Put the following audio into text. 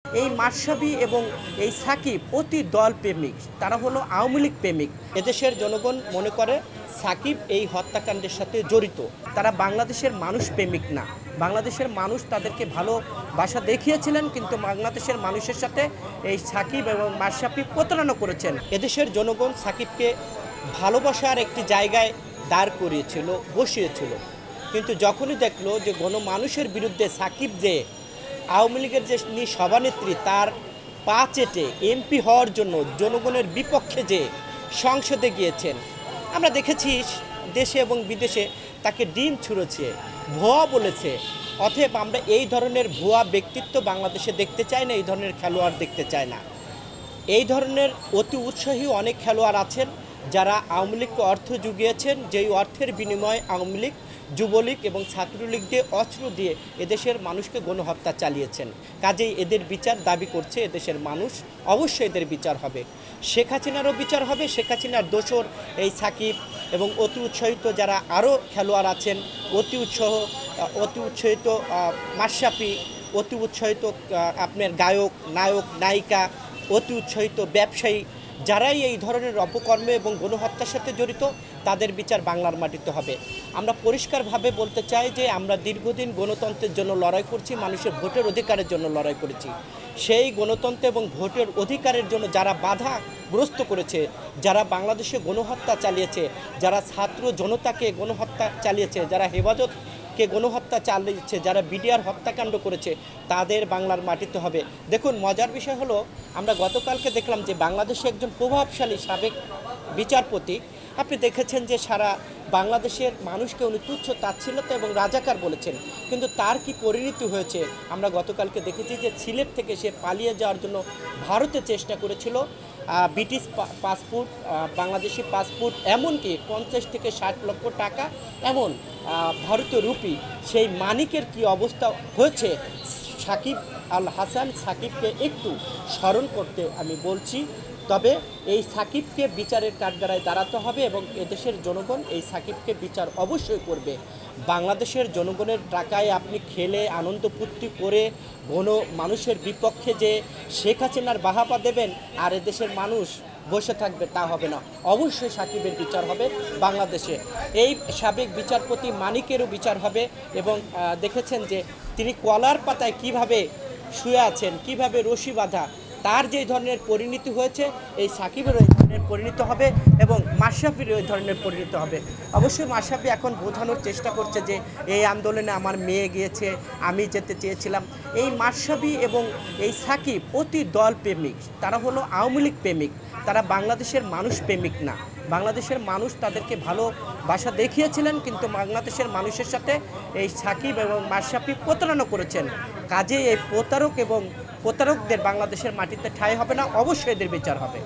এই মাশরাফি এবং এই সাকিব অতি দল প্রেমিক, তারা হলো আওয়ামী লীগ প্রেমিক। এদেশের জনগণ মনে করে সাকিব এই হত্যাকাণ্ডের সাথে জড়িত। তারা বাংলাদেশের মানুষ প্রেমিক না। বাংলাদেশের মানুষ তাদেরকে ভালোবাসা দেখিয়েছিলেন, কিন্তু বাংলাদেশের মানুষের সাথে এই সাকিব এবং মাশরাফি প্রতারণা করেছেন। এদেশের জনগণ সাকিবকে ভালোবাসার একটি জায়গায় দাঁড় করিয়েছিল, বসিয়েছিল, কিন্তু যখনই দেখলো যে গণমানুষের বিরুদ্ধে সাকিব যে আওয়ামী লীগের যে সভানেত্রী তার পা চেটে এমপি হওয়ার জন্য জনগণের বিপক্ষে যে সংসদে গিয়েছেন, আমরা দেখেছি দেশে এবং বিদেশে তাকে ডিম ছুঁড়েছে, ভুয়া বলেছে। অতএব আমরা এই ধরনের ভুয়া ব্যক্তিত্ব বাংলাদেশে দেখতে চাই না, এই ধরনের খেলোয়াড় দেখতে চাই না। এই ধরনের অতি উৎসাহী অনেক খেলোয়াড় আছেন যারা আওয়ামী লীগকে অর্থ জুগিয়েছেন, যেই অর্থের বিনিময়ে আওয়ামী লীগ, যুবলীগ এবং ছাত্রলীগ দিয়ে অস্ত্র দিয়ে এদেশের মানুষকে গণহত্যা চালিয়েছেন। কাজেই এদের বিচার দাবি করছে এদেশের মানুষ। অবশ্যই এদের বিচার হবে, শেখ হাসিনারও বিচার হবে। শেখ হাসিনার দোসর এই সাকিব এবং অতি উৎসাহিত যারা আরও খেলোয়াড় আছেন, অতি উৎসাহিত মাশরাফি, অতি উৎসাহিত আপনার গায়ক, নায়ক, নায়িকা, অতি উৎসাহিত ব্যবসায়ী, যারাই এই ধরনের অপকর্মে এবং গণহত্যার সাথে জড়িত, তাদের বিচার বাংলার মাটিতে হবে। আমরা পরিষ্কারভাবে বলতে চাই যে আমরা দীর্ঘদিন গণতন্ত্রের জন্য লড়াই করছি, মানুষের ভোটের অধিকারের জন্য লড়াই করেছি। সেই গণতন্ত্র এবং ভোটের অধিকারের জন্য যারা বাধাগ্রস্ত করেছে, যারা বাংলাদেশে গণহত্যা চালিয়েছে, যারা ছাত্র জনতাকে গণহত্যা চালিয়েছে, যারা হেফাজতকে গণহত্যা চালিয়েছে, যারা বিডিআর হত্যাকাণ্ড করেছে, তাদের বাংলার মাটিতে হবে। দেখুন, মজার বিষয় হলো, আমরা গতকালকে দেখলাম যে বাংলাদেশে একজন প্রভাবশালী সাবেক বিচারপতি, আপনি দেখেছেন যে সারা বাংলাদেশের মানুষকে উনি তুচ্ছ তাচ্ছিল্যতা এবং রাজাকার বলেছেন, কিন্তু তার কি পরিণতি হয়েছে আমরা গতকালকে দেখেছি যে সিলেট থেকে সে পালিয়ে যাওয়ার জন্য ভারতে চেষ্টা করেছিল। ব্রিটিশ পাসপোর্ট, বাংলাদেশি পাসপোর্ট, এমনকি 50 থেকে 60 লক্ষ টাকা, এমন ভারতীয় রুপি, সেই মানিকের কি অবস্থা হয়েছে। সাকিব আল হাসান সাকিবকে একটু স্মরণ করতে আমি বলছি। তবে এই সাকিবকে বিচারের কাঠগড়ায় দাঁড়াতে হবে এবং এদেশের জনগণ এই সাকিবকে বিচার অবশ্যই করবে। বাংলাদেশের জনগণের টাকায় আপনি খেলে আনন্দ ফুর্তি করে মানুষের বিপক্ষে যে শেখ হাসিনার বাহাবা দেবেন আর এদেশের মানুষ বসে থাকবে, তা হবে না। অবশ্যই সাকিবের বিচার হবে বাংলাদেশে। এই সাবেক বিচারপতি মানিকেরও বিচার হবে এবং দেখেছেন যে তিনি কলার পাতায় কিভাবে শুয়ে আছেন, কিভাবে রশি বাঁধা, তার যে ধরনের পরিণতি হয়েছে এই সাকিবের ওই ধরনের পরিণত হবে এবং মাশরাফির ওই ধরনের পরিণত হবে। অবশ্যই মাশরাফি এখন বোঝানোর চেষ্টা করছে যে এই আন্দোলনে আমার মেয়ে গিয়েছে, আমি যেতে চেয়েছিলাম। এই মাশরাফি এবং এই সাকিব অতি দল প্রেমিক, তারা হলো আওয়ামী লীগ প্রেমিক, তারা বাংলাদেশের মানুষ প্রেমিক না। বাংলাদেশের মানুষ তাদেরকে ভালোবাসা দেখিয়েছিলেন, কিন্তু বাংলাদেশের মানুষের সাথে এই সাকিব এবং মাশরাফি প্রতারণা করেছেন। কাজেই এই প্রতারকদের বাংলাদেশের মাটিতে ঠাঁই হবে না। অবশ্যই এদের বিচার হবে।